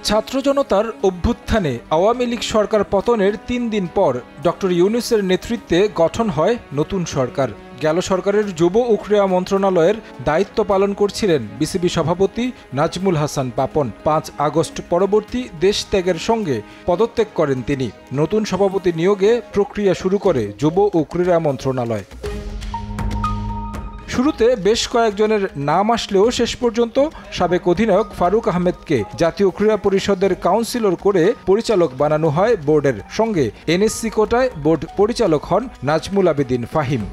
ছাত্র জনতার অভ্যুত্থানে আওয়ামী লীগ সরকার পতনের ৩ দিন পর ডক্টর ইউনূসের নেতৃত্বে গঠন হয় নতুন সরকার। গেল সরকারের যুব ও ক্রীড়া মন্ত্রণালয়ের দায়িত্ব পালন করছিলেন বিসিবি সভাপতি নাজমুল হাসান পাপন। ৫ আগস্ট পরবর্তী দেশ ত্যাগের সঙ্গে পদত্যাগ করেন তিনি। নতুন সভাপতি নিয়োগে প্রক্রিয়া শুরু করে যুব ও ক্রীড়া মন্ত্রণালয়। শুরুতে বেশ কয়েকজনের নাম আসলেও শেষ পর্যন্ত সাবেক অধিনায়ক ফারুক আহমেদকে জাতীয় ক্রীড়া পরিষদের কাউন্সিলর করে পরিচালক বানানো হয় বোর্ডের। সঙ্গে এনএসসি কোটায় বোর্ড পরিচালক হন নাজমুল আবেদিন ফাহিম।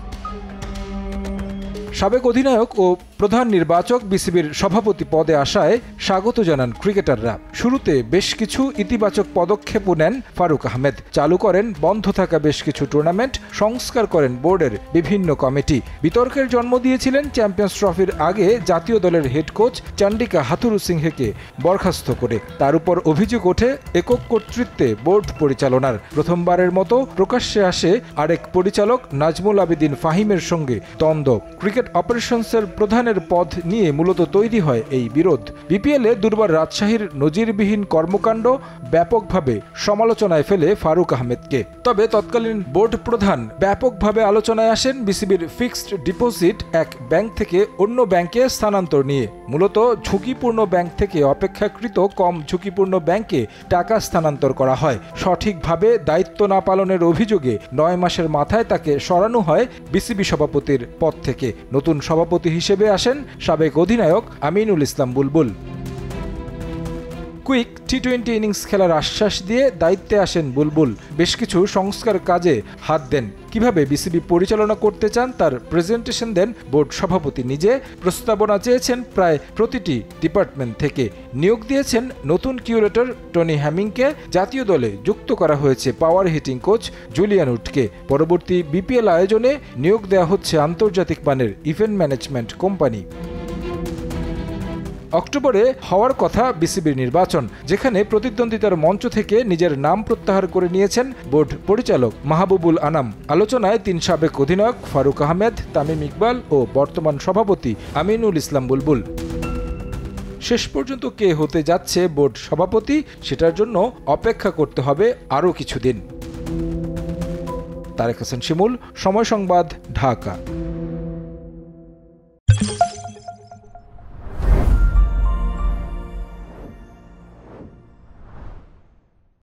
সাবেক অধিনায়ক ও প্রধান নির্বাচক বিসিবির সভাপতি পদে আসায় স্বাগত জানান ক্রিকেটাররা। শুরুতে বেশ কিছু ইতিবাচক পদক্ষেপও নেন ফারুক আহমেদ। চালু করেন বন্ধ থাকা বেশ কিছু টুর্নামেন্ট, সংস্কার করেন বোর্ডের বিভিন্ন কমিটি। বিতর্কের জন্ম দিয়েছিলেন চ্যাম্পিয়ন্স ট্রফির আগে জাতীয় দলের হেড কোচ চান্ডিকা হাথুরুসিংহেকে বরখাস্ত করে। তার উপর অভিযোগ ওঠে একক কর্তৃত্বে বোর্ড পরিচালনার। প্রথমবারের মতো প্রকাশ্যে আসে আরেক পরিচালক নাজমুল আবেদিন ফাহিমের সঙ্গে দ্বন্দ্ব। ক্রিকেট অপারেশনসের প্রধানের পদ নিয়ে মূলত তৈরি হয় এই বিরোধ। বিপিএলে দুর্বার রাজশাহীর নজিরবিহীন কর্মকাণ্ড ব্যাপকভাবে সমালোচনায় ফেলে ফারুক আহমেদকে। তবে তৎকালীন বোর্ড প্রধান ব্যাপকভাবে আলোচনায় আসেন বিসিবির ফিক্সড ডিপোজিট এক ব্যাংক থেকে অন্য ব্যাংকে স্থানান্তর নিয়ে। মূলত ঝুঁকিপূর্ণ ব্যাংক থেকে অপেক্ষাকৃত কম ঝুঁকিপূর্ণ ব্যাংকে টাকা স্থানান্তর করা হয়। সঠিকভাবে দায়িত্ব না পালনের অভিযোগে ৯ মাসের মাথায় তাকে সরানো হয় বিসিবি সভাপতির পদ থেকে। নতুন সভাপতি হিসেবে আসেন সাবেক অধিনায়ক আমিনুল ইসলাম বুলবুল। কুইক টি-20 ইনিংস খেলার আশ্বাস দিয়ে দায়িত্বে আসেন বুলবুল। বেশ কিছু সংস্কার কাজে হাত দেন। কিভাবে বিসিবি পরিচালনা করতে চান তার প্রেজেন্টেশন দেন বোর্ড সভাপতি নিজে। প্রস্তাবনা চেয়েছেন প্রায় প্রতিটি ডিপার্টমেন্ট থেকে। নিয়োগ দিয়েছেন নতুন কিউরেটর টনি হ্যামিংকে। জাতীয় দলে যুক্ত করা হয়েছে পাওয়ার হিটিং কোচ জুলিয়ান উডকে। পরবর্তী বিপিএল আয়োজনে নিয়োগ দেওয়া হচ্ছে আন্তর্জাতিক মানের ইভেন্ট ম্যানেজমেন্ট কোম্পানি। অক্টোবরে হওয়ার কথা বিসিবির নির্বাচন, যেখানে প্রতিদ্বন্দ্বিতার মঞ্চ থেকে নিজের নাম প্রত্যাহার করে নিয়েছেন বোর্ড পরিচালক মাহবুবুল আনাম। আলোচনায় ৩ সাবেক অধিনায়ক ফারুক আহমেদ, তামিম ইকবাল ও বর্তমান সভাপতি আমিনুল ইসলাম বুলবুল। শেষ পর্যন্ত কে হতে যাচ্ছে বোর্ড সভাপতি সেটার জন্য অপেক্ষা করতে হবে আরও কিছুদিন। তারেক হাসান শিমুল, সময় সংবাদ, ঢাকা।